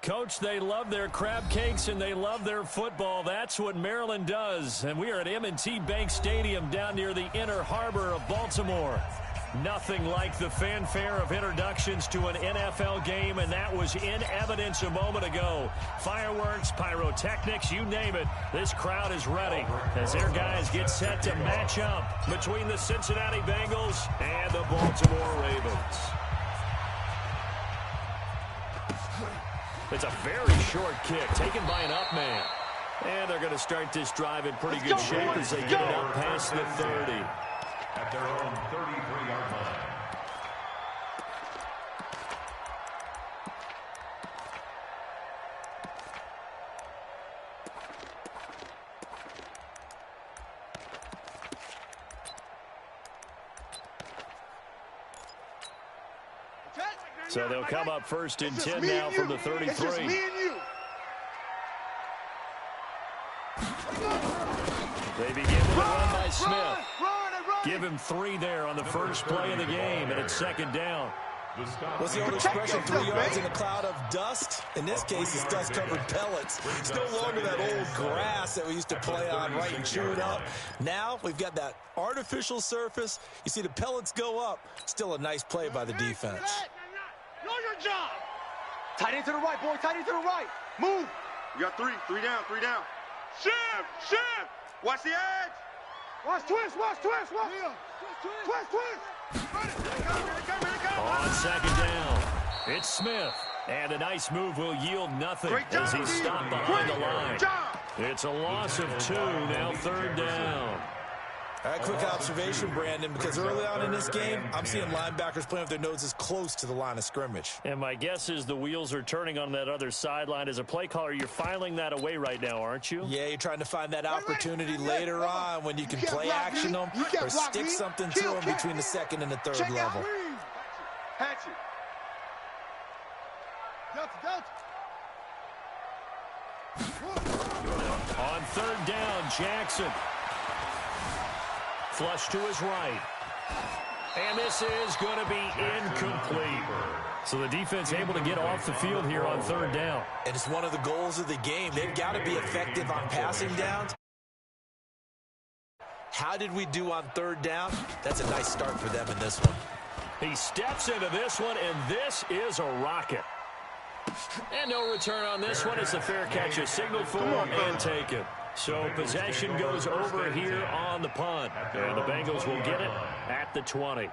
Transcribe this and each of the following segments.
Coach, they love their crab cakes and they love their football. That's what Maryland does. And we are at M&T Bank Stadium down near the Inner Harbor of Baltimore. Nothing like the fanfare of introductions to an NFL game, and that was in evidence a moment ago. Fireworks, pyrotechnics, you name it. This crowd is ready as their guys get set to match up between the Cincinnati Bengals and the Baltimore Ravens. It's a very short kick taken by an up man. And they're going to start this drive in pretty good shape as they get it up past the 30. At their own 33-yard line. So they'll come up first and 10 now from the 33. It's just me and you. They begin with a run by Smith. Give him 3 there on the first play of the game, and it's second down. What's the old expression, 3 yards in a cloud of dust? In this case, it's dust-covered pellets. It's no longer that old grass that we used to play on, right, and chew it up. Now we've got that artificial surface. You see the pellets go up. Still a nice play by the defense. Know your job. Tight end to the right, boy. Tight end to the right. Move. You got 3. 3 down. 3 down. Shift. Watch the edge. Watch twist. Yeah. Twist. On second down, it's Smith. And a nice move will yield nothing as he's stopped behind the line. It's a loss of 2, now third down. All right, quick observation, Brandon, because early on in this game, I'm seeing linebackers playing with their noses close to the line of scrimmage. And my guess is the wheels are turning on that other sideline. As a play caller, you're filing that away right now, aren't you? Yeah, you're trying to find that opportunity later on when you can play action them or stick something to them between the second and the third level. Hatch it. On third down, Jackson. Flush to his right. And this is going to be incomplete. So the defense able to get off the field here on third down. And it's one of the goals of the game. They've got to be effective on passing downs. How did we do on third down? That's a nice start for them in this one. He steps into this one, and this is a rocket. And no return on this one as the fair catch is signaled for and taken. So possession goes over here on the punt. And the Bengals will get it at the 20.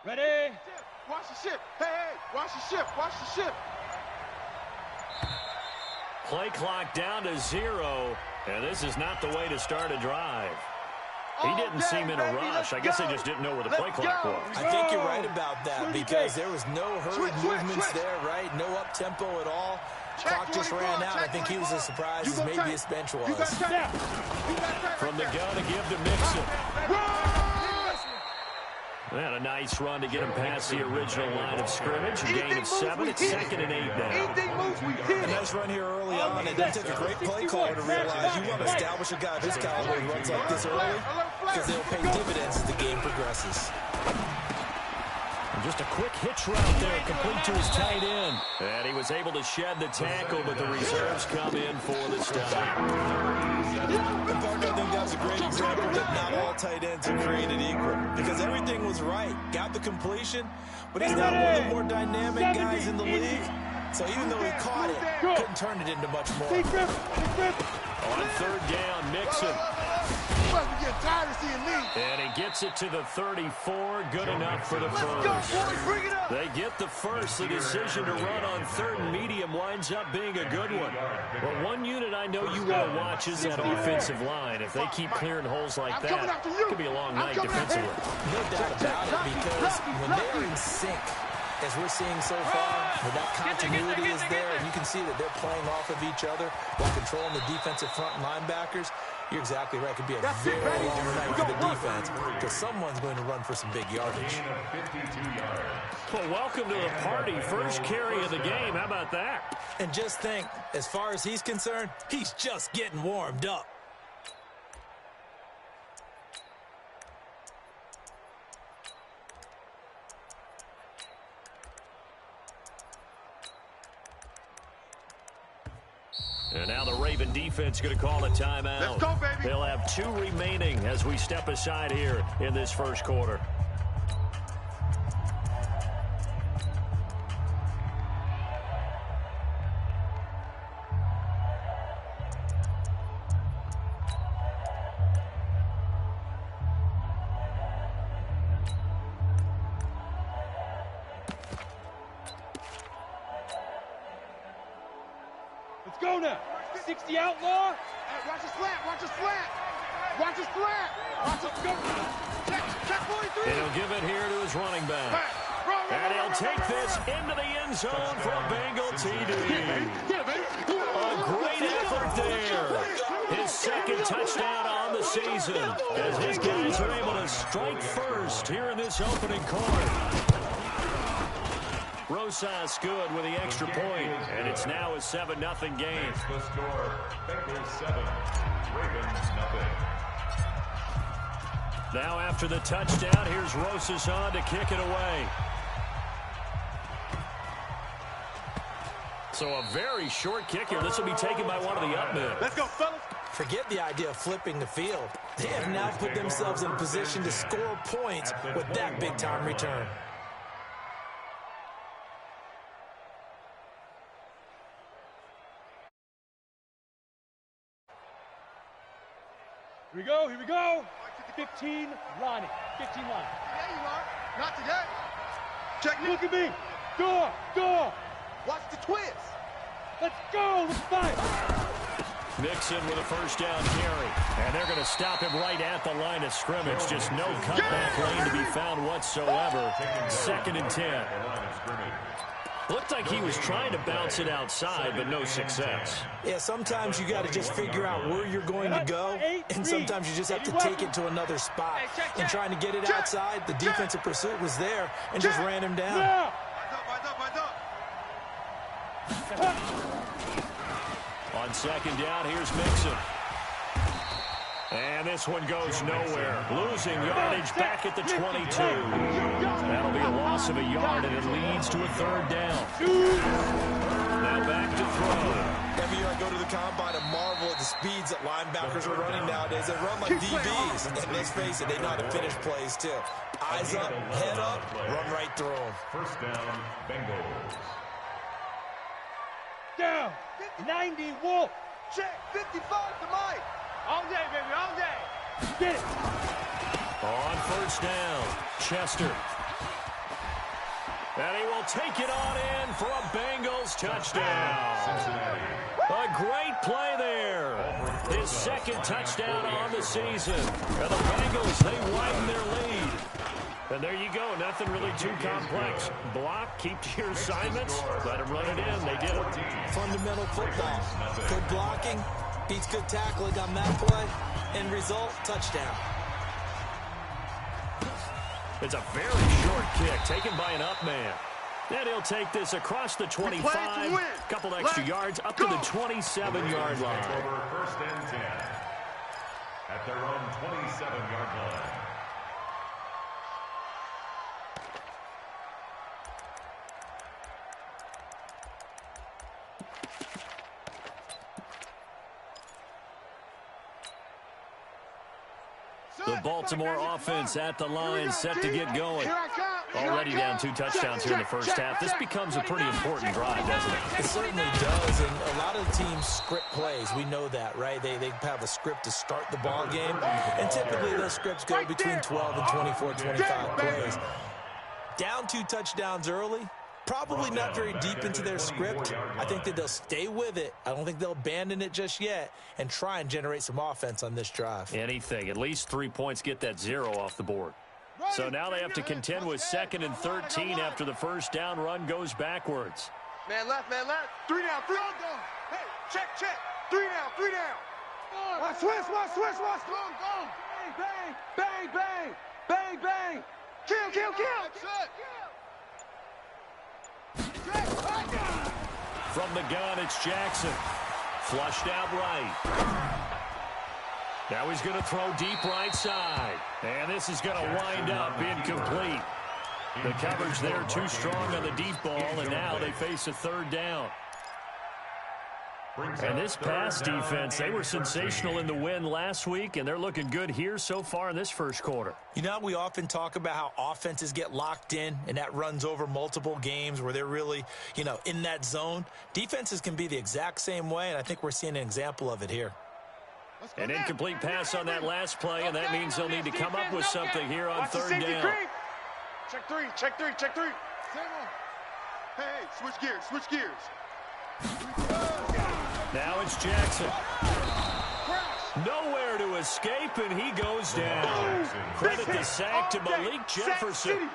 Ready? Watch the ship. Hey, watch the ship. Play clock down to 0, and this is not the way to start a drive. He didn't seem in a rush. I guess they just didn't know where the play clock was. I think you're right about that because there was no hurried movements there, right? No up-tempo at all. Clock just ran out. I think he was as surprised as maybe his bench was. From the gun to give to Mixon. And a nice run to get him past the original line of scrimmage. A gain of 7. It's 2nd and 8 now. A nice run here early on. It doesn't take a great play caller to realize you want to establish a guy of his caliber who runs like this early because they'll pay dividends as the game progresses. And just a quick hitch route there, complete to his tight end. And he was able to shed the tackle, but the reserves come in for the stop. And Parker, I think that's a great example that not all tight ends are created equal because everything was right. Got the completion, but he's not one of the more dynamic guys in the league. So even though he caught it, couldn't turn it into much more. On third down, Mixon. must be getting tired of seeing me. And he gets it to the 34. Good enough for the first. Let's go, boys. Bring it up. They get the first. The decision to run on 3rd and medium winds up being a good one. But one unit I know you want to watch is that offensive line. If they keep clearing holes like that, it could be a long night defensively. No doubt about it, because when they're in sync, as we're seeing so far, where that continuity is there, and you can see that they're playing off of each other while controlling the defensive front linebackers, you're exactly right. It could be a very long night for the defense because someone's going to run for some big yardage. Well, welcome to the party. First carry of the game. How about that? And just think, as far as he's concerned, he's just getting warmed up. And now the Raven defense going to call a timeout. Let's go, baby. They'll have 2 remaining as we step aside here in this first quarter. Let's go now. 60 outlaw. Hey, watch the slant. Watch the slant. Watch the slant. Watch the go. Check 43. And he'll give it here to his running back. And he'll take this into the end zone for a Bengal TD. A great effort there. His 2nd touchdown on the season as his guys are able to strike first here in this opening quarter. Rosas good with the extra point, and it's now a 7-0 game. The score, Bengals 7, Ravens 0. Now after the touchdown, here's Rosas on to kick it away. So a very short kick here. This will be taken by one of the up men. Let's go, fellas. Forget the idea of flipping the field. They have now put themselves in a position to score points with that big-time return. Here we go. Here we go. 15 line it. 15 line. Yeah, you are. Not today. Check. Look at me. Go. Watch the twist. Let's go. Let's fight. Mixon with a first down carry. And they're going to stop him right at the line of scrimmage. Just no cutback lane to be found whatsoever. 2nd and 10. Looked like he was trying to bounce it outside, but no success. Yeah, sometimes you got to just figure out where you're going to go, and sometimes you just have to take it to another spot. And trying to get it outside, the defensive pursuit was there and just ran him down. On 2nd down, here's Mixon. And this one goes nowhere. Losing yardage back at the 22. That'll be a loss of a yard, and it leads to a 3rd down. Now back to throw. Every year I go to the combine and marvel at the speeds that linebackers are running nowadays. They run like DBs. And let's face it, they know how to finish plays too. Eyes up, head up, run right through them. First down, Bengals. Down. 90 Wolf. Check 55 to Mike. All day, baby. All day. Get it. On 1st down, Chester. And he will take it on in for a Bengals touchdown. Cincinnati. A great play there. His 2nd touchdown on the season. And the Bengals, they widen their lead. And there you go. Nothing really too complex. Block, keep to your assignments, let them run it in. They did it. Fundamental football. Good blocking beats good tackling on that play. End result, touchdown. It's a very short kick taken by an up man. And he'll take this across the 25. Couple extra yards up to the 27-yard line. Over 1st and 10. At their own 27-yard line. The Baltimore offense at the line, set to get going. Here I come. Already down 2 touchdowns here in the first half. This becomes a pretty important drive, doesn't it? It certainly does, and a lot of the teams script plays. We know that, right? They have a script to start the ball game, and typically those scripts go between 12 and 24, 25 plays. Down 2 touchdowns early, probably not very deep into their script. I think that they'll stay with it. I don't think they'll abandon it just yet and try and generate some offense on this drive. Anything. At least 3 points get that 0 off the board. So now they have to contend with 2nd and 13 after the first down run goes backwards. Man left, man left. 3 down, 3 down. Hey, check. 3 down, 3 down. Watch switch. Go. Bang. Kill. From the gun, it's Jackson. Flushed out right. Now he's going to throw deep right side. And this is going to wind up incomplete. The coverage there too strong on the deep ball, and now they face a 3rd down. And this pass defense, they were sensational in the win last week, and they're looking good here so far in this first quarter. You know, we often talk about how offenses get locked in, and that runs over multiple games where they're really, in that zone. Defenses can be the exact same way, and I think we're seeing an example of it here. An incomplete pass on that last play, and that means they'll need to come up with something here on 3rd down. Check three. Hey, switch gears. Now it's Jackson. Nowhere to escape, and he goes down. Credit the sack to Malik Jefferson.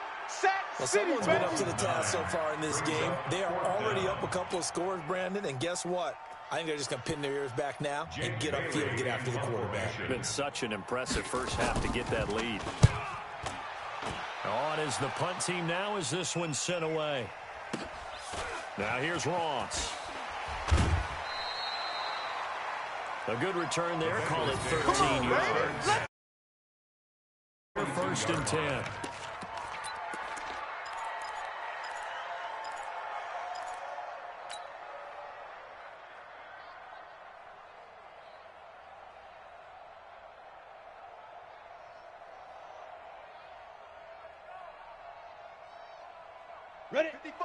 Well, someone's been up to the task so far in this game. They are already up a couple of scores, Brandon, and guess what? I think they're just going to pin their ears back now and get upfield and get after the quarterback. Been such an impressive first half to get that lead. On is the punt team now as this one's sent away. Now here's Ross. A good return there. Call it 13 yards. 1st and 10.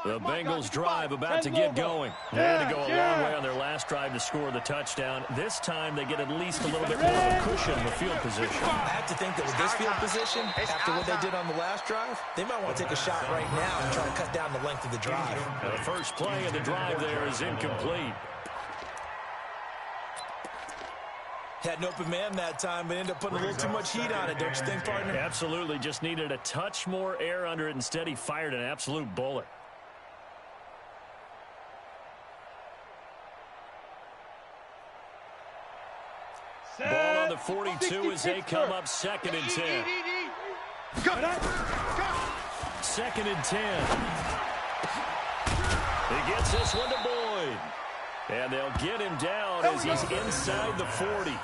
The Bengals drive about to get going. They had to go a long way on their last drive to score the touchdown. This time they get at least a little bit more of a cushion with field position. I have to think that with this field position, after what they did on the last drive, they might want to take a shot right now and try to cut down the length of the drive. The first play of the drive there is incomplete. Had an open man that time, but ended up putting a little too much heat on it, don't you think, partner? Absolutely. Just needed a touch more air under it. Instead, he fired an absolute bullet. Ball on the 42 as they come up 2nd and 10. 2nd and 10. He gets this one to Boyd. And they'll get him down as he's inside the 40.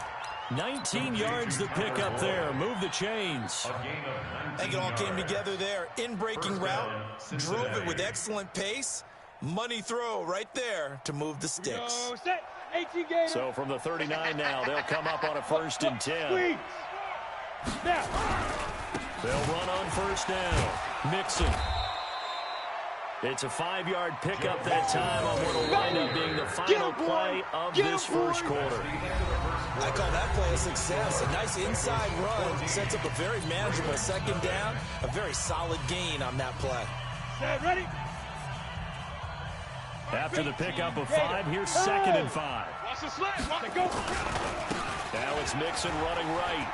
19 yards to pick up there. Move the chains. I think it all came together there. In-breaking route. Drove it with excellent pace. Money throw right there to move the sticks. So from the 39 now, they'll come up on a 1st and 10. They'll run on 1st down. Mixon. It's a 5-yard pickup that time on what will wind up being the final play of this first quarter. I call that play a success. A nice inside run sets up a very manageable 2nd down. A very solid gain on that play. Ready? After the pickup of 5, here's 2nd and 5. Watch the slant. Watch it go. Now it's Mixon running right.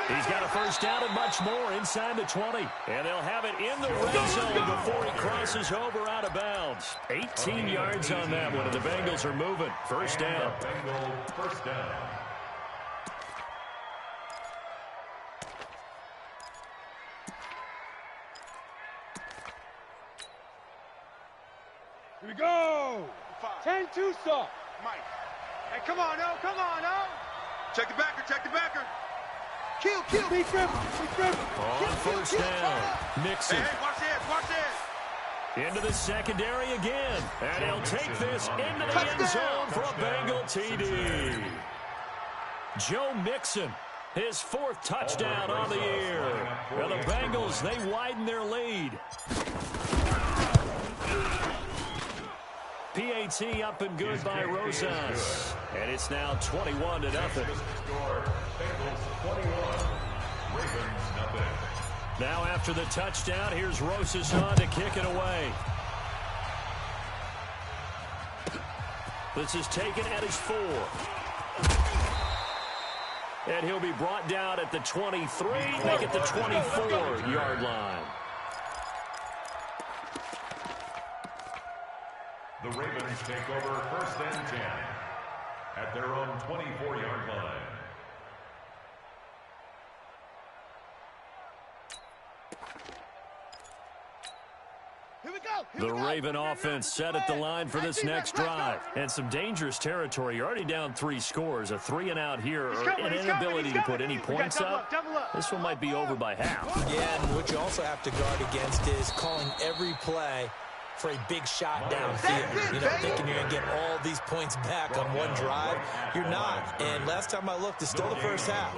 He's got a 1st down and much more inside the 20. And they'll have it in the red zone before he crosses over out of bounds. 18 yards on that one, and the Bengals are moving. 1st down. First down. Here we go. 10-2 stop. Mike. Hey, come on, no. Check the backer. Kill. Be driven. On 1st down. Mixon. Hey, watch this. Into the secondary again. And he'll take this into the end zone for a Bengal TD. Joe Mixon His fourth touchdown on the year. And the Bengals, they widen their lead. PAT up and good by Rosas. And it's now 21-0. Now after the touchdown, here's Rosas on to kick it away. This is taken at his 4. And he'll be brought down at the 23, make it the 24-yard line. The Ravens take over 1st and 10 at their own 24-yard line. The Raven offense set at the line for this next drive. And some dangerous territory. You're already down 3 scores. A 3-and-out here or an inability to put any points up. This one might be over by half. Yeah, and what you also have to guard against is calling every play for a big shot downfield. You know, thinking you're going to get all these points back on one drive. You're not. And last time I looked, it's still the first half.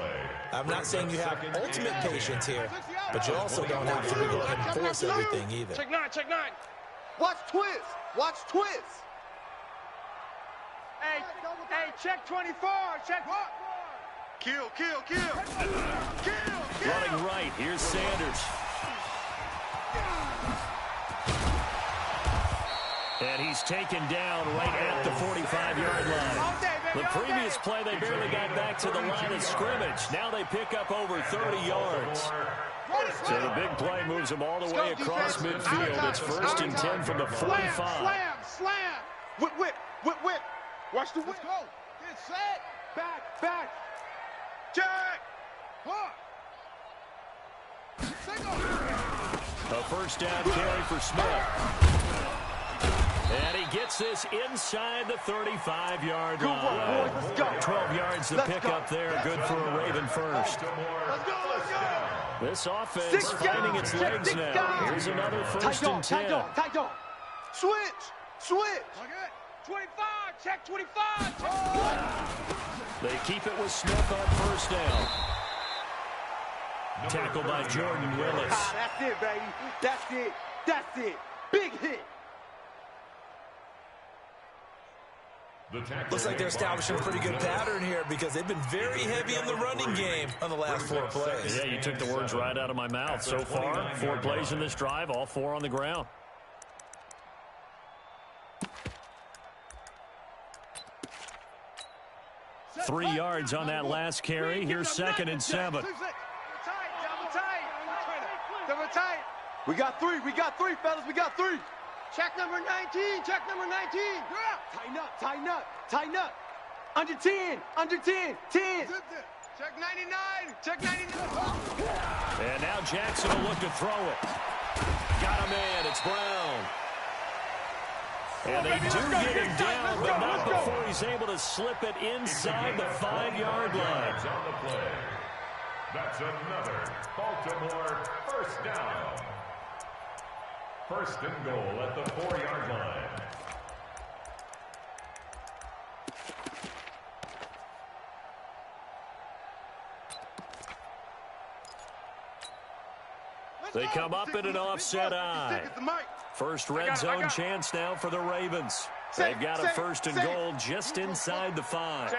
I'm not saying you have ultimate patience here, but you also don't have to go ahead and force everything either. Check 9, check 9. Watch twist. Watch twist. Hey, check 24. Check what? Kill. Running right, here's Sanders. And he's taken down right at the 45-yard line. The previous play, they barely got back to the line of scrimmage. Now they pick up over 30 yards. So the big play moves them all the way across midfield. It's 1st and 10 from the 45. Slam. Whip. Watch the whip. Let's go. Get set. Back. Check. A 1st down carry for Smith. And he gets this inside the 35-yard line. Let's go. 12 yards to pick up there. Good for a Raven first. Let's go. This offense finding its legs now. Here's another 1st and 10. Tight dog. Switch. Okay. 25. Check 25. They keep it with Smith on 1st down. Tackled by Jordan Willis. That's it, baby. That's it. Big hit. Looks like they're establishing a pretty good pattern here because they've been very heavy in the running game on the last 4 plays. Yeah, you took the words right out of my mouth. So far, 4 plays in this drive, all 4 on the ground. Three yards on that last carry. Here's 2nd and 7. Double tight. We got 3, fellas. We got 3. Check number 19. Tighten up. Under 10. 10. Check 99. And now Jackson will look to throw it. Got him in. It's Brown. And they do get him down, but not before he's able to slip it inside the 5-yard line. That's another Baltimore 1st down. 1st and goal at the 4-yard line. They come up in an offset eye. First red zone chance now for the Ravens. They've got a 1st and goal just inside the 5.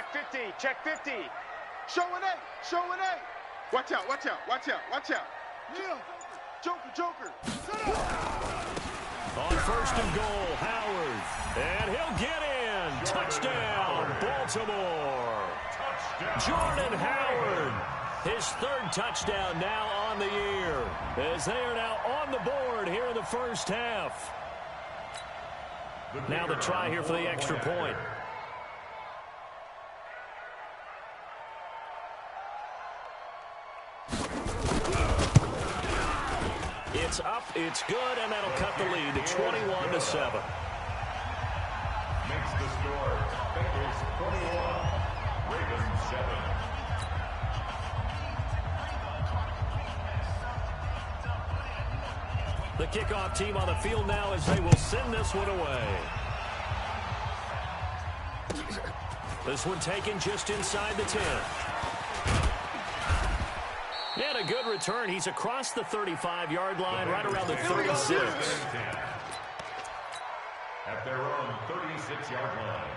Check 50. Showing A. Watch out. Yeah. Joker. On 1st and goal, Howard. And he'll get in. Touchdown, Baltimore. Jordan Howard. His 3rd touchdown now on the year, as they are now on the board here in the 1st half. Now the try here for the extra point. It's up, it's good, and that'll cut the lead to 21-7. Makes the score. Bengals 21, Ravens 7. The kickoff team on the field now as they will send this one away. This one taken just inside the 10. And a good return. He's across the 35-yard line, right around the 36. At their own 36-yard line.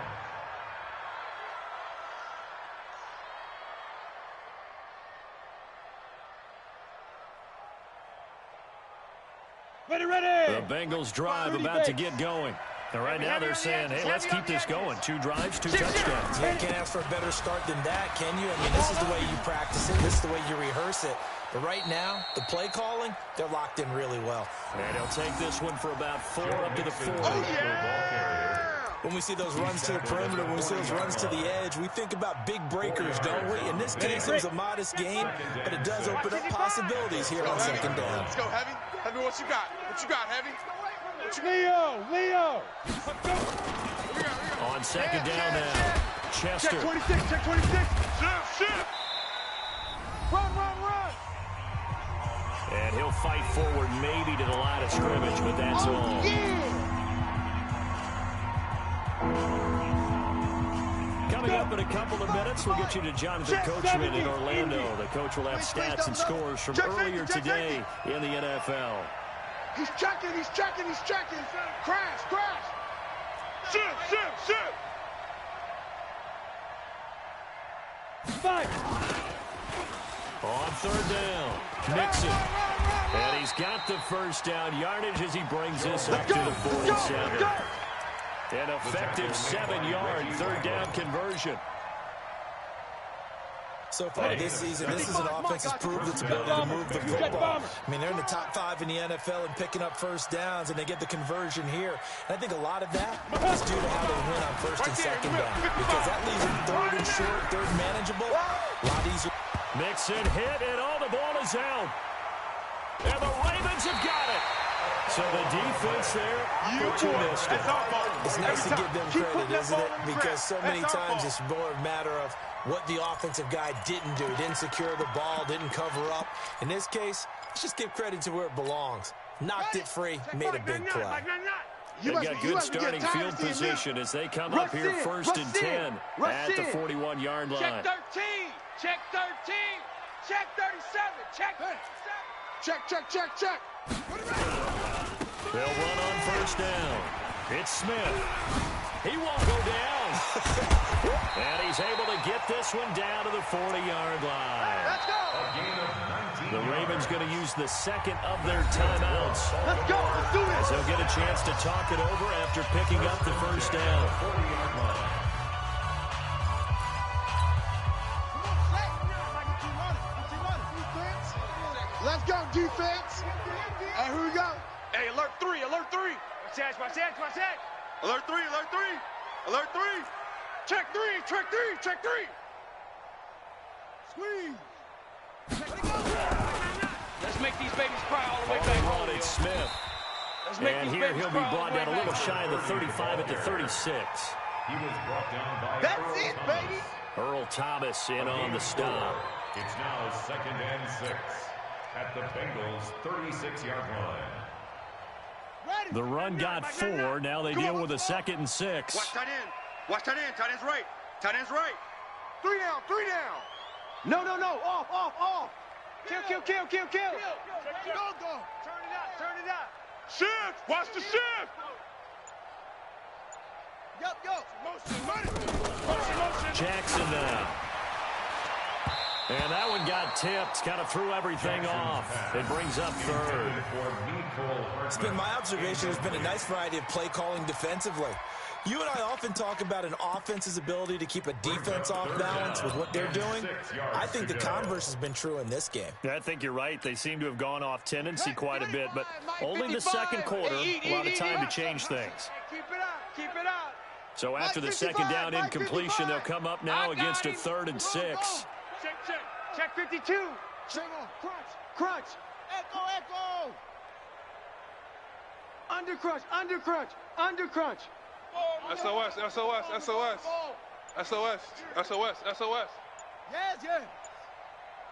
Ready. The Bengals drive about to get going. And right now they're saying, hey, let's keep this going. 2 drives, 2 touchdowns. Yeah, you can't ask for a better start than that, can you? I mean, this is the way you practice it. This is the way you rehearse it. But right now, the play calling, they're locked in really well. And he'll take this one for about 4 up to the 40. When we see those runs to the perimeter, when we see those runs to the edge, we think about big breakers, don't we? In this case, it was a modest gain, but it does open up possibilities here on second down. Let's go, Heavy. Heavy, what you got? What you got, Heavy? Leo. On second down now, Chester. Check 26, check 26. Shift. Run. And he'll fight forward maybe to the line of scrimmage, but that's all. Coming up in a couple of minutes, we'll get you to Jonathan Coachman in Orlando. The coach will have stats and scores from earlier today in the NFL. He's checking. Crash. Shift. Fight. On third down, Mixon. And he's got the first down yardage as he brings this up to the 47. An effective 7-yard third down conversion. So far this season, this is an offense that's proved its ability to move the football. I mean, they're in the top 5 in the NFL and picking up first downs, and they get the conversion here. And I think a lot of that is due to how they win on first and second down, because that leaves them third and short, third manageable, a lot easier. Mixon hit, and all the ball is out. And the Ravens have got it. So the defense there, but you missed it. It's nice to give them credit, isn't it? Because so many times it's more a matter of what the offensive guy didn't do. He didn't secure the ball, didn't cover up. In this case, let's just give credit to where it belongs. Knocked it free, made a big play. They've got good starting field position as they come up here first and 10 at the 41-yard line. Check 13. Check 13. Check 37. Check 37. Check. They'll run on first down. It's Smith. He won't go down. And he's able to get this one down to the 40-yard line. Let's go. The Ravens going to use the second of their timeouts. Let's go. Let's do As this. they'll get a chance to talk it over after picking up the first down. Let's go, defense. Hey, here we go. Hey, alert 3. Watch that. Alert 3. Check three. Squeeze. Let's make these babies cry all the way back On home. it's Smith. And here he'll be brought down a little shy of the 35 at the 36. He was brought down by That's it, baby. Earl Thomas in on the stop. It's now 2nd and 6 at the Bengals' 36-yard line. The run got 4. Now they deal with a 2nd and 6. Watch tight end. Tight end's right. 3 down. No. Off. Kill. Turn it up. Shift. Watch the shift. Yo. Motion. Jackson now. And that one got tipped. Kind of threw everything off. It brings up third. It's been my observation. There's been a nice variety of play calling defensively. You and I often talk about an offense's ability to keep a defense off balance with what they're doing. I think the converse has been true in this game. I think you're right. They seem to have gone off tendency quite a bit, but only the second quarter, a lot of time to change things. Keep it up. So after the second down incompletion, they'll come up now against a 3rd and 6. Check 52. Crunch. Echo. Under crunch. SOS. Yes.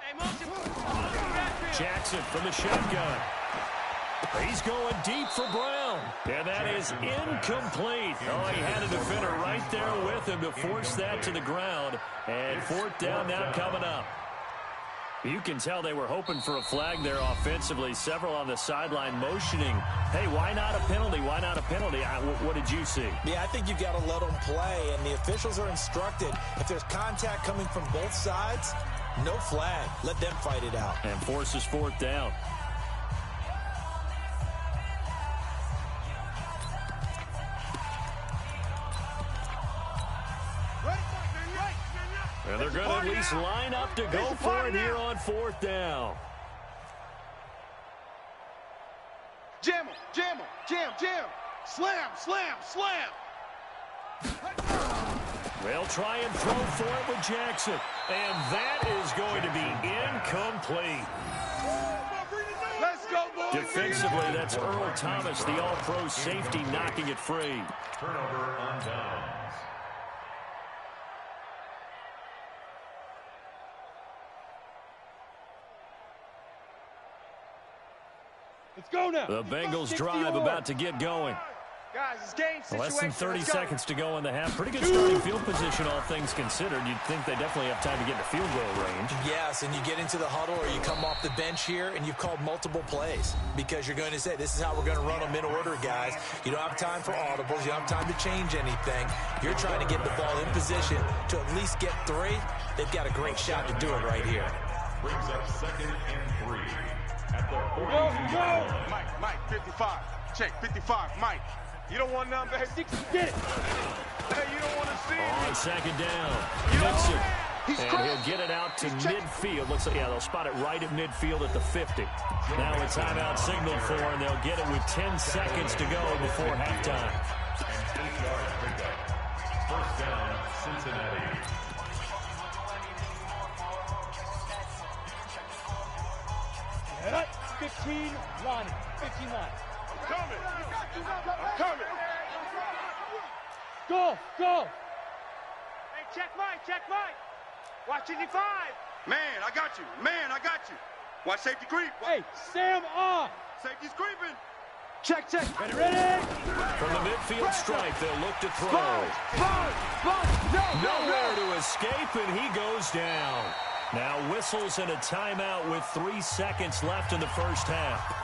Hey, motion. Jackson from the shotgun. He's going deep for Brown. And that is incomplete. Oh, he had a defender right there with him to force that to the ground. And 4th down now coming up. You can tell they were hoping for a flag there offensively. Several on the sideline motioning, hey, why not a penalty? Why not a penalty? What did you see? Yeah, I think you've got to let them play, and the officials are instructed. If there's contact coming from both sides, no flag. Let them fight it out. And forces 4th down. And they're going to at least line up to go for it here on 4th down. Jam him, jam him, jam. Slam, slam, slam. They'll try and throw for it with Jackson. And that is going to be incomplete. Let's go, boys. Defensively, that's Earl Thomas, the all-pro safety, knocking it free. Turnover on downs. Let's go now. The Bengals drive about to get going. Guys, it's game situation. Less than 30 seconds to go in the half. Pretty good starting field position, all things considered. You'd think they definitely have time to get to field goal range. Yes, and you get into the huddle or you come off the bench here and you've called multiple plays because you're going to say, this is how we're going to run them in order, guys. You don't have time for audibles. You don't have time to change anything. You're trying to get the ball in position to at least get 3. They've got a great shot to do it right here. Brings up 2nd and 3. At the 42 Go. Mike, 55. Check, 55, Mike. You don't want none, baby. Get it. Hey, you don't want to see On me. 2nd down. Mixon. And he'll get it out to midfield. Looks like, yeah, they'll spot it right at midfield at the 50. Now a timeout signal for, and they'll get it with 10 seconds to go before halftime. And 8-yard pickup. 1st down, Cincinnati. Head up. 15, Lonnie. 59. Coming. I'm coming. Go. Hey, check Mike. Watch 55. Man, I got you. Watch safety creep. Hey, Sam off. Safety's creeping. Check. Ready? From the midfield strike, they'll look to throw. Buzz. Nowhere to escape, and he goes down. Now whistles and a timeout with 3 seconds left in the first half.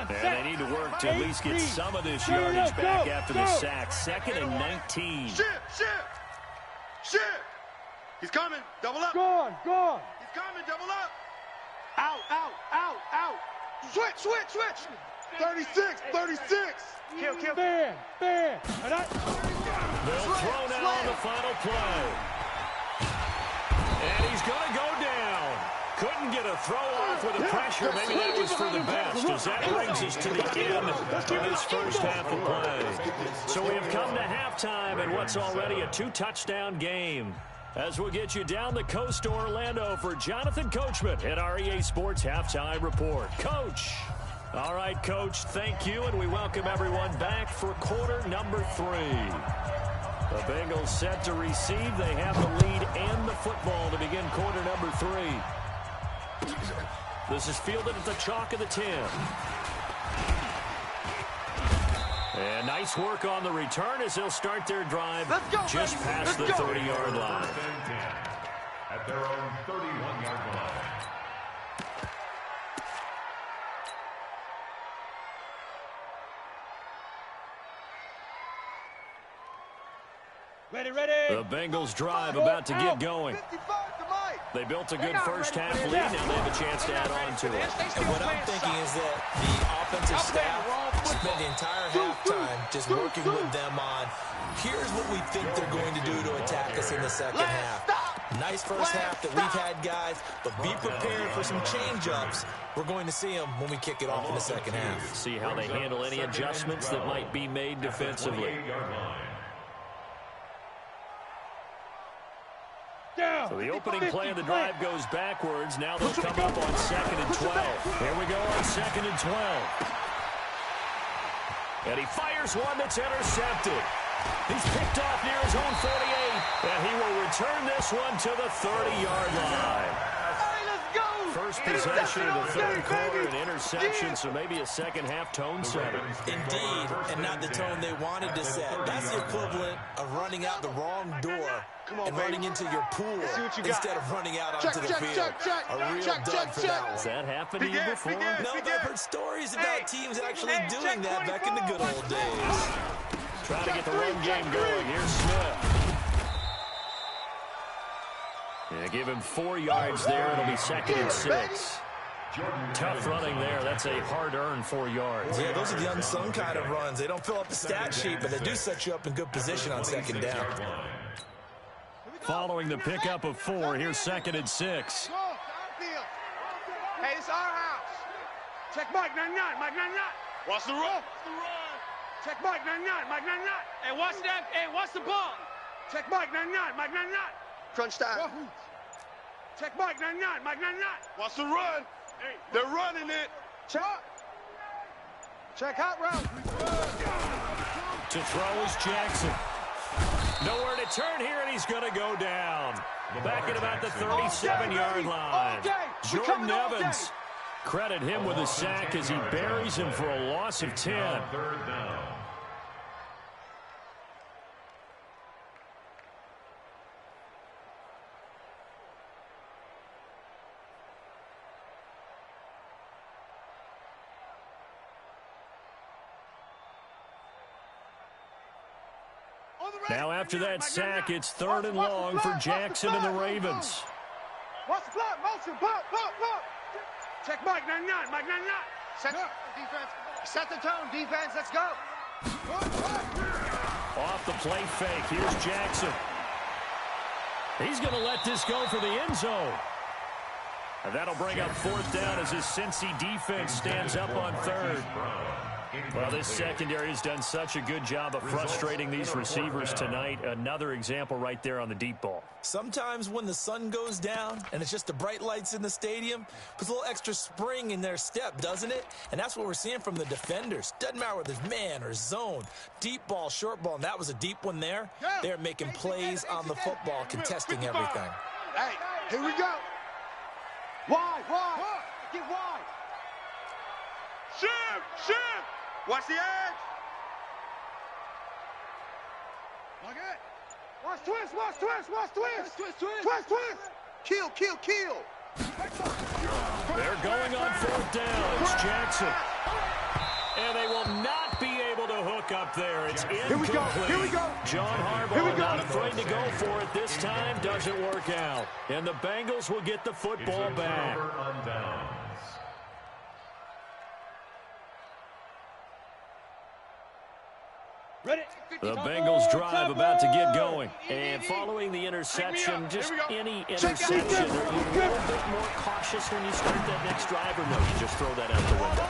And they need to work to at least get some of this yardage back after the sack. 2nd and 19. Shift. He's coming. Double up. Gone. He's coming. Double up. Out. Switch. 36. Kill. Ban. They'll throw now on the final play. And he's going to go down. Couldn't get a throw off with the pressure. Maybe that was for the best, as that brings us to the end of this first half of play. So we have come to halftime in what's already a 2-touchdown game. As we'll get you down the coast to Orlando for Jonathan Coachman at our EA Sports Halftime Report. Coach. All right, Coach, thank you, and we welcome everyone back for quarter number 3. The Bengals set to receive. They have the lead and the football to begin quarter number 3. This is fielded at the chalk of the 10. And nice work on the return as they'll start their drive just past the 30-yard line. At their own 31-yard line. Ready. The Bengals drive about to get going. They built a good first half lead. Now they have a chance to add on to it. And what I'm thinking is that the offensive staff spent the entire halftime just working with them on, here's what we think they're going to do to attack us in the second half. Nice first half that we've had, guys, but be prepared for some change-ups. We're going to see them when we kick it off in the second half. See how they handle any adjustments that might be made defensively. So the opening play of the drive goes backwards. Now they'll come up on 2nd and 12. Here we go on 2nd and 12. And he fires one that's intercepted. He's picked off near his own 48, and he will return this one to the 30-yard line. First possession of the third quarter, an interception, so maybe a second-half tone setter. Indeed, and not the tone they wanted to set. That's the equivalent of running out the wrong door and running into your pool instead of running out onto the field. A real dud for that one. Has that happened to you before? No, but I've heard stories about teams actually doing that back in the good old days. Trying to get the run game going. Here's Smith. Yeah, give him 4 yards there. It'll be 2nd and 6. Tough running there. That's a hard-earned 4 yards. Yeah, those are the unsung kind of runs. They don't fill up the stat sheet, but they do set you up in good position on 2nd down. Following the pickup of 4, here's 2nd and 6. Hey, it's our house. Check Mike 99. Mike 99. Watch the run. Check Mike 99. Mike 99. Hey, watch that. Hey, watch the ball. Check Mike 99. Mike 99. Crunch time. Check Mike 99. Mike 99. Watch the run. They're running it. Check hot route. To throw is Jackson. Nowhere to turn here, and he's going to go down. Back at about the 37-yard line. Jordan Evans. Credit him with a sack as he buries him for a loss of 10. Third down. Now after that sack, it's 3rd and long for Jackson and the Ravens. Watch the block, motion, block. Check Mike 99, Mike 99. Set defense. Set the tone, defense. Let's go. Off the play fake. Here's Jackson. He's going to let this go for the end zone. And that'll bring up 4th down as his Cincy defense stands up on 3rd. Well, this secondary has done such a good job of frustrating these receivers tonight. Another example right there on the deep ball. Sometimes when the sun goes down and it's just the bright lights in the stadium, puts a little extra spring in their step, doesn't it? And that's what we're seeing from the defenders. Doesn't matter whether it's man or zone, deep ball, short ball, and that was a deep one there. They're making plays on the football, contesting everything. Hey, here we go. Wide. Get wide. Shift. Watch the edge. Like it. Watch twist. Kill. They're going on 4th down. It's Jackson. And they will not be able to hook up there. It's incomplete. Here we go. John Harbaugh not afraid to go for it this time. Doesn't work out. And the Bengals will get the football back. On downs. The Bengals drive about to get going. And following the interception, just any interception, are you a little bit more cautious when you start that next drive, or no, you just throw that out the window?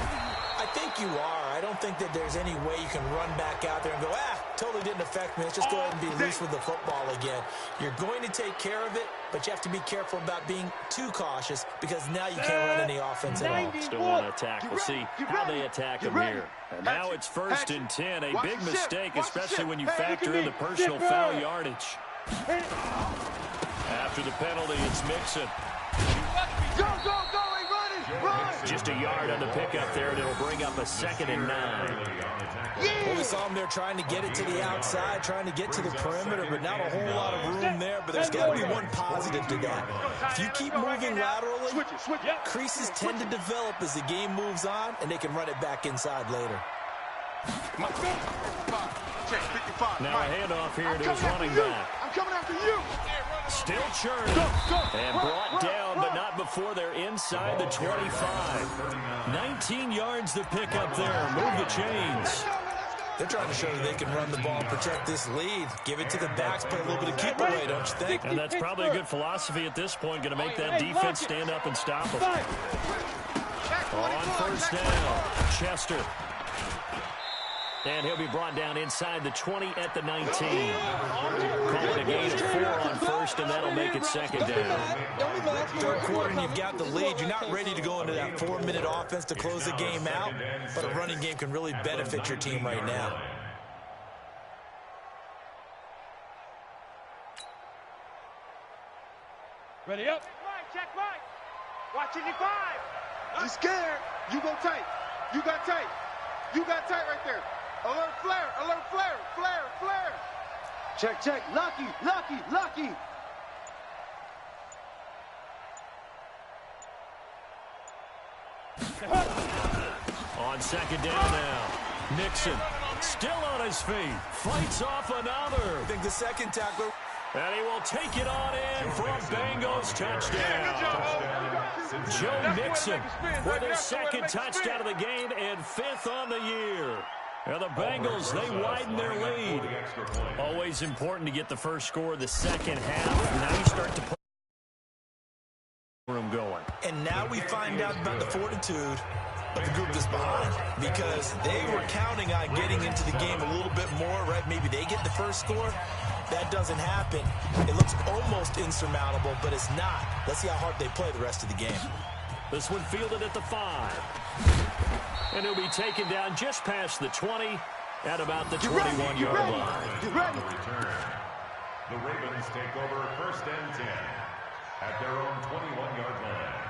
I think you are. I don't think that there's any way you can run back out there and go, totally didn't affect me. Let's just go ahead and be loose with the football again. You're going to take care of it, but you have to be careful about being too cautious because now you can't run any offense at all. Still want to attack. We'll see how they attack him here. And now it's 1st and 10. A big mistake, especially when you factor in the personal foul yardage. After the penalty, it's Mixon. Go, run. Just a yard on the pickup there, and it'll bring up a 2nd and 9. Well, we saw them there trying to get it to the outside, trying to get to the perimeter, but not a whole lot of room there. But there's got to be one positive to that. If you keep moving laterally, creases tend to develop as the game moves on, and they can run it back inside later. Now a handoff here to his running back. I'm coming after you. Still churning. And brought down, but not before they're inside the 25. 19 yards to pick up there. Move the chains. They're trying to show that they can run the ball and protect this lead. Give it to the backs, play a little bit of keep away, don't you think? And that's probably a good philosophy at this point. Going to make that defense stand up and stop them. On 1st down, Chester. And he'll be brought down inside the 20 at the 19. Calling a gain of 4 on 1st, and that'll make it 2nd down. 3rd quarter, and you've got the lead. You're not ready to go into that 4-minute offense to close the game out, but a running game can really benefit your team right now. Ready up. Mike, check Mike. Watch it, 5. You scared? You go tight. You got tight. You got tight right there. Alert flare, alert flare, flare, flare. Check, check. Lucky, lucky, lucky. On second down now. Nixon still on his feet. Fights off another. I think the second tackler. And he will take it on in for a Bengals touchdown. Joe Nixon with his second touchdown of the game and 5th on the year. And the Bengals, they widen their lead. Always important to get the first score of the second half. Now you start to put room going. And now we find out about the fortitude of the group that's behind, because they were counting on getting into the game a little bit more, right? Maybe they get the first score. That doesn't happen. It looks almost insurmountable, but it's not. Let's see how hard they play the rest of the game. This one fielded at the 5. And he'll be taken down just past the 20 at about the 21-yard line. Get ready. The Ravens take over 1st and 10 at their own 21-yard line.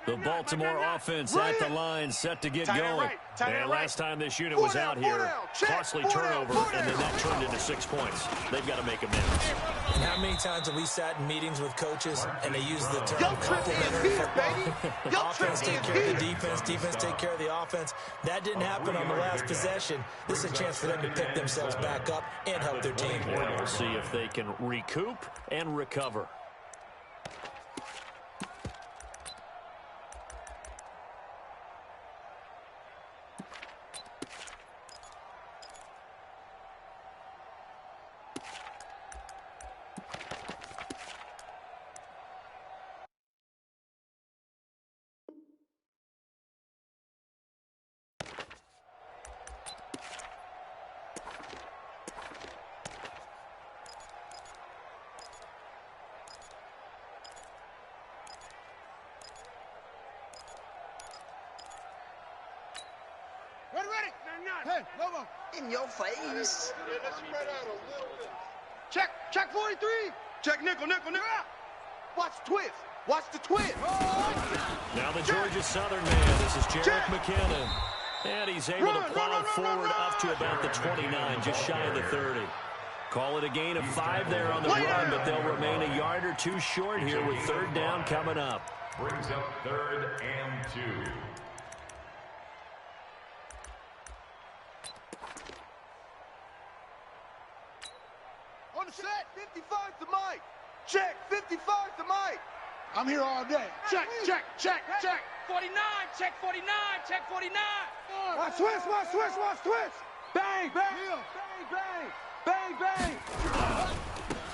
The Baltimore offense at the line, set to get going. And last time this unit was out here, costly turnover, and then that turned into 6 points. They've got to make amends. And how many times have we sat in meetings with coaches and they use the term complementary football? Offense take care of the defense, defense take care of the offense. That didn't happen on the last possession. This is a chance for them to pick themselves back up and help their team. We'll see if they can recoup and recover. Hey, Lobo. In your face. Yeah, let's spread out a little bit. Check 43. Check nickel, nickel, nickel. Watch the twist. Watch the twist. Now the Georgia Southern man. This is Jarek McKinnon. And he's able to plow forward up to about the 29, just shy of the 30. Call it a gain of 5 there on the run, but they'll remain a yard or 2 short here with 3rd down coming up. Brings up 3rd and 2. On the set, 55 to Mike. Check, 55 to Mike. I'm here all day. Check, check, check, check. 49, check 49, check 49. Watch twist, watch twist, watch twist. Bang, bang, bang, bang, bang, bang.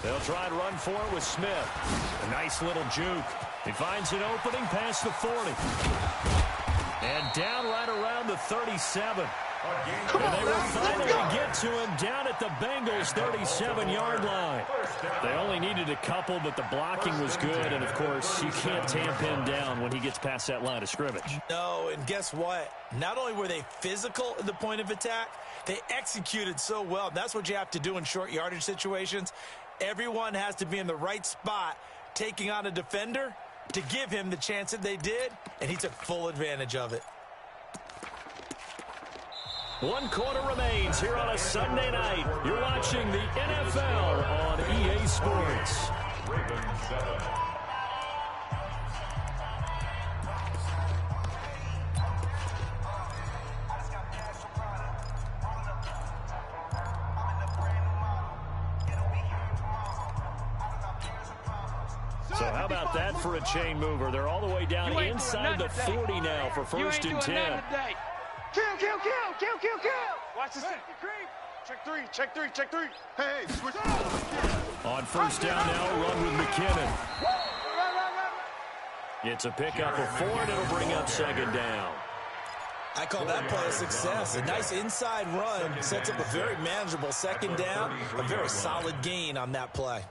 They'll try and run for it with Smith. A nice little juke. He finds an opening past the 40. And down right around the 37. And they will finally get to him down at the Bengals' 37-yard line. They only needed a couple, but the blocking was good. And, of course, you can't tamp him down when he gets past that line of scrimmage. No, and guess what? Not only were they physical at the point of attack, they executed so well. That's what you have to do in short yardage situations. Everyone has to be in the right spot, taking on a defender to give him the chance that they did, and he took full advantage of it. 1 quarter remains here on a Sunday night. You're watching the NFL on EA Sports. Ravens 7. So how about that for a chain mover? They're all the way down inside the 40 now for 1st and 10. Kill, kill, kill, kill, kill, kill. Watch this. Check 3, check 3, check 3. Hey, switch. On 1st down now, run with McKinnon. It's a pickup of 4, and it'll bring up 2nd down. I call that play a success. A nice inside run sets up a very manageable 2nd down. A very solid gain on that play.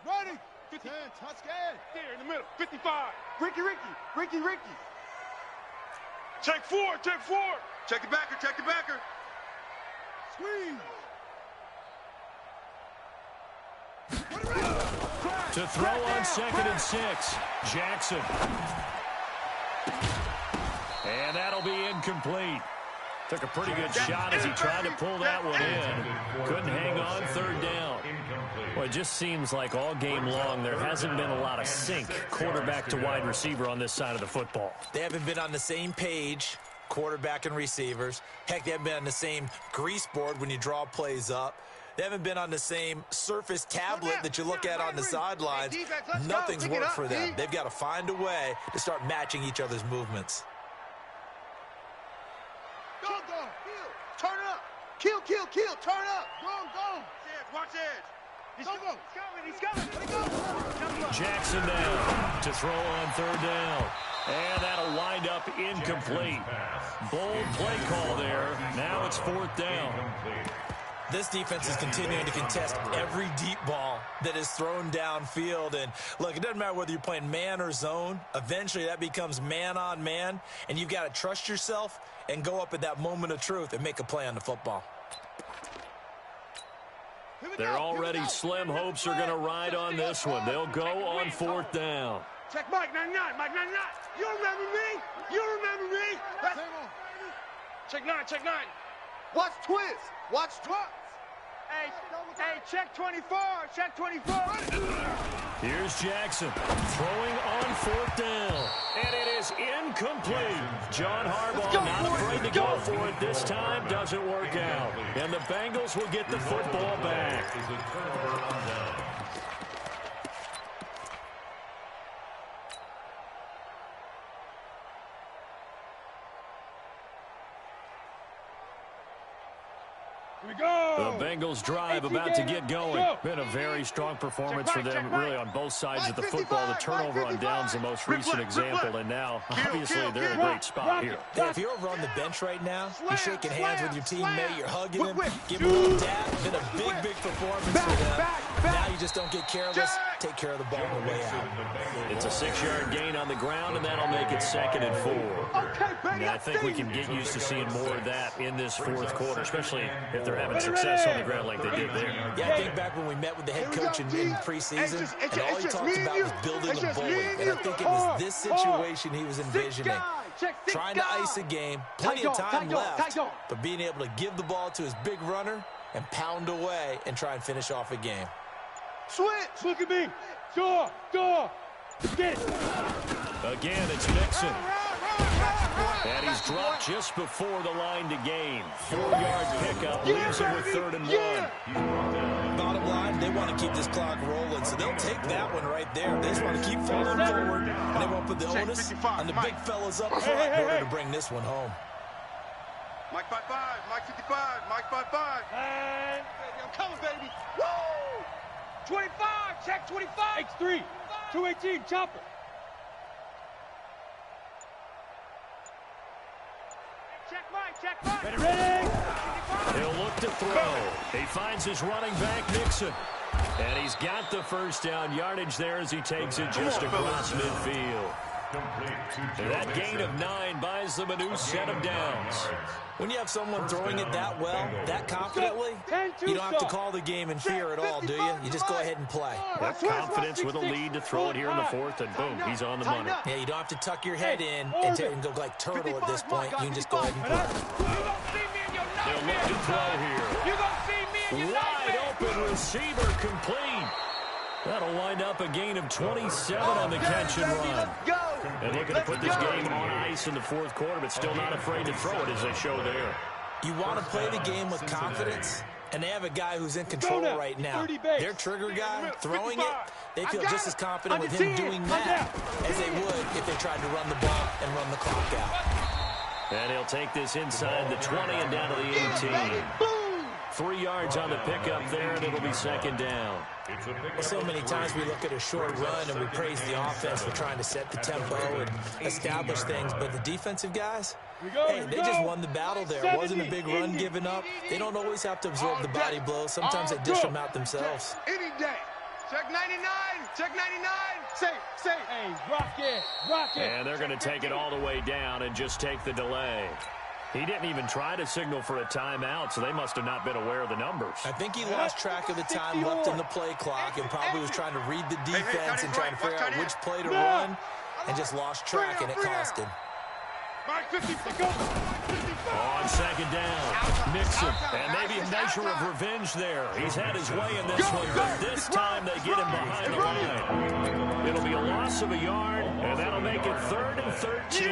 Ready. 10, touchdown. There in the middle, 55. Ricky. Check four. Check the backer. Squeeze. To throw on 2nd and 6. Jackson. And that'll be incomplete. Took a pretty good shot as he tried to pull that one in. Couldn't hang on 3rd down. Well, it just seems like all game long there hasn't been a lot of sync quarterback to wide receiver on this side of the football. They haven't been on the same page, quarterback and receivers. Heck, they haven't been on the same grease board when you draw plays up. They haven't been on the same surface tablet that you look at on the sidelines. Nothing's worked for them. They've got to find a way to start matching each other's movements. Go. Turn up. Kill. Turn up. Go. Watch edge. He's coming. Jackson down to throw on 3rd down. And that'll wind up incomplete. Bold play call there. Now it's 4th down. This defense is continuing to contest every deep ball that is thrown downfield. And, look, it doesn't matter whether you're playing man or zone. Eventually, that becomes man-on-man, and you've got to trust yourself and go up at that moment of truth and make a play on the football. Their already slim hopes are going to ride on this one. They'll go on 4th down. Check Mike 99. You remember me? Check 9. Watch twist. Hey, check 24. Here's Jackson throwing on 4th down. And it is incomplete. John Harbaugh not afraid to go for it this time. Doesn't work out. And the Bengals will get the football back. The Bengals drive about to get going. Been a very strong performance for them, really, on both sides of the football. The turnover on downs the most recent example, and now, obviously, they're in a great spot here. Hey, if you're over on the bench right now, you're shaking hands with your teammate, you're hugging him, giving him a little dap. Been a big performance for them. Now you just don't get careless. Take care of the ball on the way out. It's a 6-yard gain on the ground, and that'll make it 2nd and 4. And I think we can get used to seeing more of that in this 4th quarter, especially if they're having success on the ground like they did there. Yeah, I think back when we met with the head coach in preseason, and all he talked about was building a bully. And I think it was this situation he was envisioning. Trying to ice a game, plenty of time left, but being able to give the ball to his big runner and pound away and try and finish off a game. Switch. Look at me. Door. Get it. Again, it's Mixon. And he's dropped just before the line to gain. 4-yard pickup leaves him with 3rd and 1. Bottom line, they want to keep this clock rolling, so they'll take that one right there. They just want to keep falling forward, and they won't put the onus on the big fellas up front in order to bring this one home. Mike 5-5. Mike 55. Mike 5-5. And I'm coming, baby. Woo! 25. Check 25. X3. 218. Chopper. Check Mike. Ready. He'll look to throw. He finds his running back, Mixon. And he's got the 1st down yardage there as he takes it just across midfield. And that gain of 9 buys them a new set of downs. When you have someone throwing it that well, that confidently, you don't have to call the game in fear at all, do you? You just go ahead and play. Yep, confidence with a lead to throw it here in the 4th, and boom, he's on the money. Yeah, you don't have to tuck your head in and go like turtle at this point. You can just go ahead and play. They'll look to throw here. Wide open receiver complete. That'll wind up a gain of 27 on the catch and run. And looking to put this game on ice in the 4th quarter, but still not afraid to throw it as they show there. You want to play the game with confidence, and they have a guy who's in control right now. Their trigger guy throwing it, they feel just as confident with him doing that as they would if they tried to run the ball and run the clock out. And he'll take this inside the 20 and down to the 18. 3 yards on the pickup there, and it'll be 2nd down. So many times we look at a short run and we praise the offense for trying to set the tempo and establish things, but the defensive guys, hey, they just won the battle there. It wasn't a big run given up. They don't always have to absorb the body blows. Sometimes they dish them out themselves. Any day. Check 99. Check 99. Safe. Hey, rock it. And they're going to take it all the way down and just take the delay. He didn't even try to signal for a timeout, so they must have not been aware of the numbers. I think he lost track of the time left in the play clock and probably was trying to read the defense and trying to figure out which play to run and just lost track, and it cost him. On second down, Mixon, and maybe a measure of revenge there. He's had his way in this one, but this time they get him behind the line. It'll be a loss of a yard, and that'll make it 3rd and 13.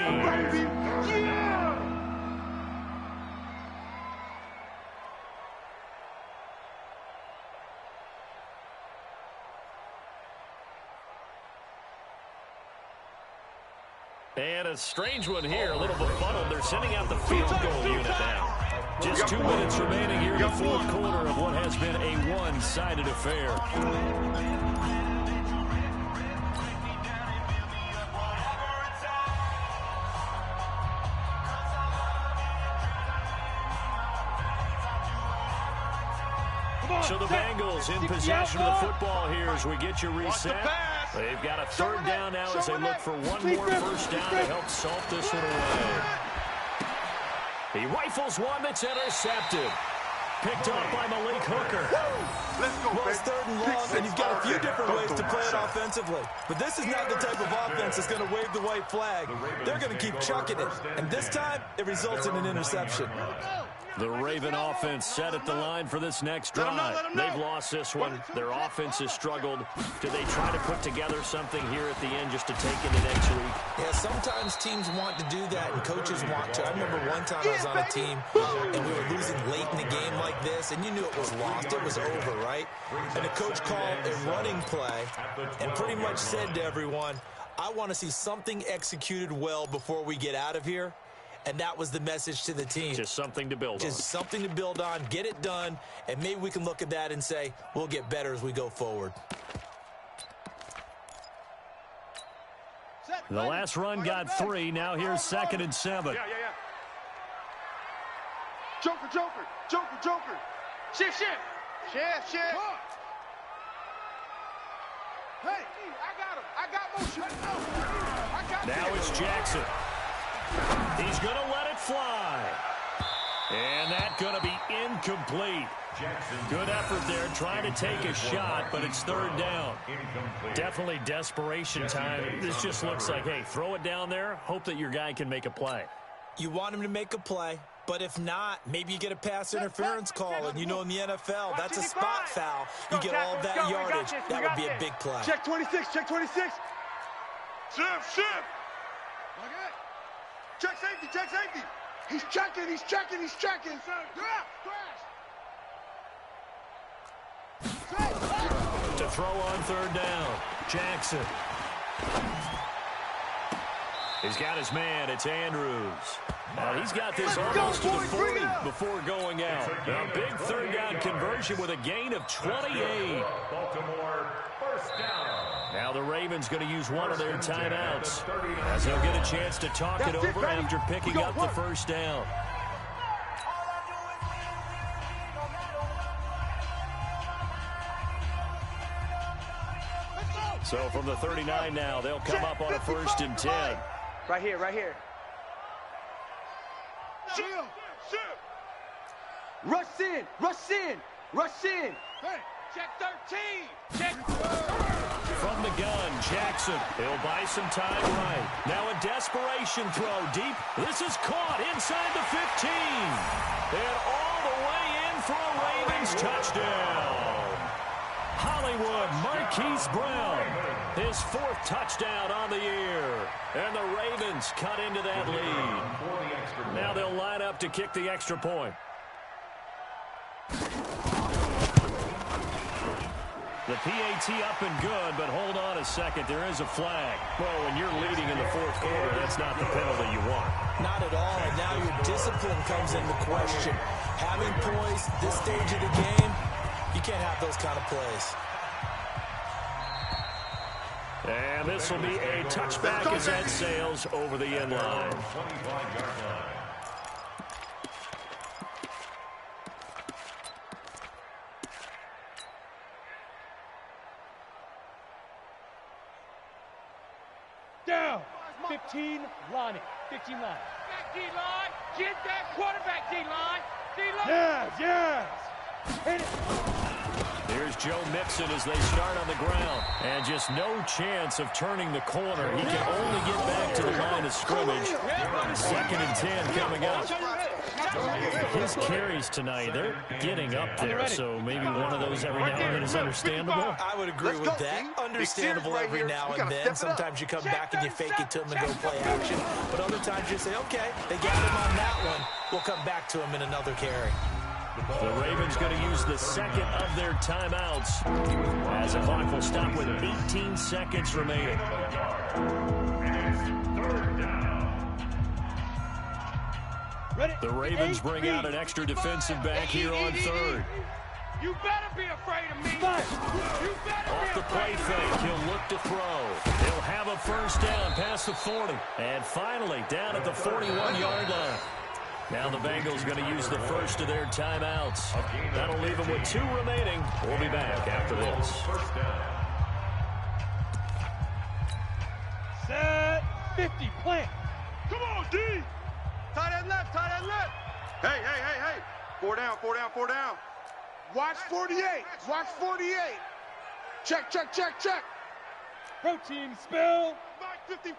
And a strange one here, a little befuddled. They're sending out the field goal unit now. Just 2 minutes remaining here in the fourth quarter of what has been a one-sided affair. So the Bengals in possession of the football here as we get you reset. They've got a 3rd down now as they look for one more first down to help salt this one away. He rifles one that's intercepted. Picked off by Malik Hooker. Let's go, Well, it's 3rd and long, and you've got a few different ways to play it offensively. But this is not the type of offense that's going to wave the white flag. They're going to keep chucking it. And this time, it results in an interception. The Raven offense set at the line for this next drive. They've lost this one. Their offense has struggled. Do they try to put together something here at the end just to take into next week? Yeah, sometimes teams want to do that, and coaches want to. I remember one time I was on a team, and we were losing late in the game like this, and you knew it was lost. It was over, right? And the coach called a running play and pretty much said to everyone, I want to see something executed well before we get out of here. And that was the message to the team. Just something to build on. Just something to build on, get it done, and maybe we can look at that and say, we'll get better as we go forward. The last run got 3. Now here's 2nd and 7. Yeah. Joker. Shift. Hey, I got motion. Now it's Jackson. He's going to let it fly. And that's going to be incomplete. Good effort there trying to take a shot, but it's 3rd down. Definitely desperation time. This just looks like, hey, throw it down there, hope that your guy can make a play. You want him to make a play, but if not, maybe you get a pass interference call, and you know in the NFL, that's a spot foul. You get all of that yardage. That would be a big play. Check 26. Shift. Check safety. He's checking. To throw on 3rd down, Jackson. He's got his man. It's Andrews. Now he's got this almost to the 40 before going out. A big 3rd down conversion with a gain of 28. Baltimore, first down. Now the Ravens going to use one of their timeouts as they'll get a chance to talk it over after picking up the first down. So from the 39 now, they'll come up on a 1st and 10. Right here. Rush in. Hey, check 13. Check. From the gun, Jackson. He'll buy some time right. Now a desperation throw deep. This is caught inside the 15. And all the way in for a Ravens touchdown. Hollywood Marquise Brown, his 4th touchdown on the year. And the Ravens cut into that lead. Now they'll line up to kick the extra point. The PAT up and good, but hold on a second. There is a flag. Well, when you're leading in the 4th quarter, that's not the penalty you want. Not at all, and now your discipline comes into question. Having poise this stage of the game, you can't have those kind of plays. And this will be a touchback as that sails over the end line. 25-yard line. 15 line. 15 line. Back D-line. Get that quarterback D-line. D-line. Yes. Hit it. Here's Joe Mixon as they start on the ground. And just no chance of turning the corner. He can only get back to the line of scrimmage. 2nd and 10 coming up. His carries tonight, they're getting up there. So maybe one of those every now and then is understandable. I would agree with that. Understandable every now and then. Sometimes you come back and you fake it to him and go play action. But other times you say, okay, they got him on that one. We'll come back to him in another carry. The Ravens going to use the second of their timeouts as the clock will stop with 18 seconds remaining. The Ravens bring out an extra defensive back here on 3rd. You better be afraid of me. You better Off the play fake, he'll look to throw. He'll have a first down past the 40. And finally, down at the 41-yard line. Now the Bengals going to use the first of their timeouts. That'll leave them with 2 remaining. We'll be back after this. Set 50, plant. Come on, D. Tight end left. Hey. 4 down. Watch 48. Check. Protein spill. Mike, 55.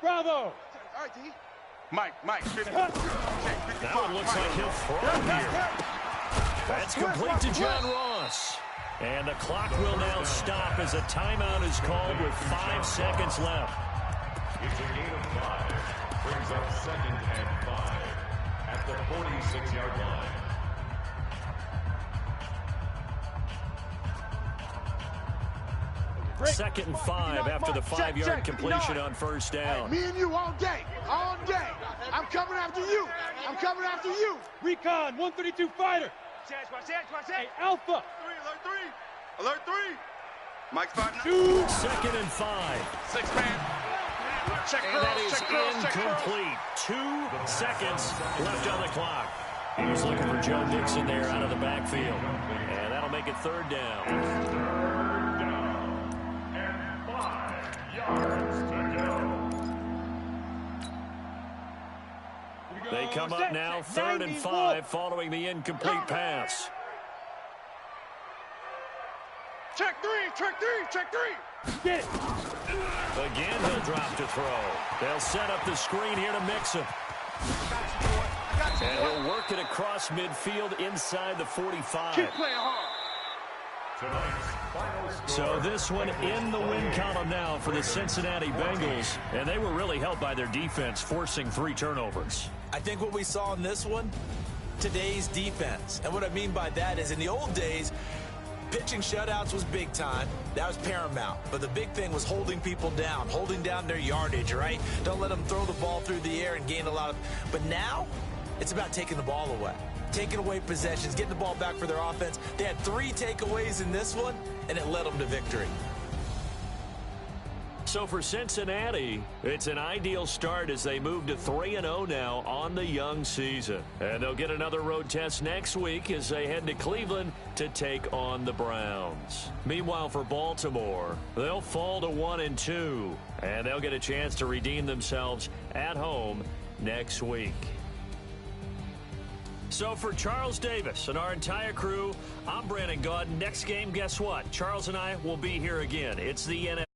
Bravo. All right, D. Mike, 50. That one looks like he'll throw here. That's complete to John Ross. And the clock will now stop as a timeout is called with 5 seconds left. It's a gain of 5. Brings up 2nd and 5 at the 46-yard line. Second and 5 after the 5-yard completion on first down. Me and you all day. I'm coming after you. Recon 132 fighter. Hey, Alpha. Alert 3. Mike's 5 now. 2nd and 5. 6 man. Check And girls, that is check girls, check girls. incomplete. 2 seconds left on the clock. He was looking for Joe Mixon there out of the backfield. And that'll make it 3rd down. 3rd down and 5 yards to go. They come up now 3rd and 5 following the incomplete pass. Check three. Get it. Again, he'll drop to throw. They'll set up the screen here to Mixon. And he'll work it across midfield inside the 45. Keep playing hard. So this one in the win column now for the Cincinnati Bengals. And they were really helped by their defense, forcing 3 turnovers. I think what we saw in this one, today's defense. And what I mean by that is in the old days, pitching shutouts was big time. That was paramount. But the big thing was holding people down, holding down their yardage, right? Don't let them throw the ball through the air and gain a lot of... But now, it's about taking the ball away. Taking away possessions, getting the ball back for their offense. They had 3 takeaways in this one, and it led them to victory. So for Cincinnati, it's an ideal start as they move to 3-0 now on the young season. And they'll get another road test next week as they head to Cleveland to take on the Browns. Meanwhile, for Baltimore, they'll fall to 1-2, and they'll get a chance to redeem themselves at home next week. So for Charles Davis and our entire crew, I'm Brandon Gaudin. Next game, guess what? Charles and I will be here again. It's the NFL.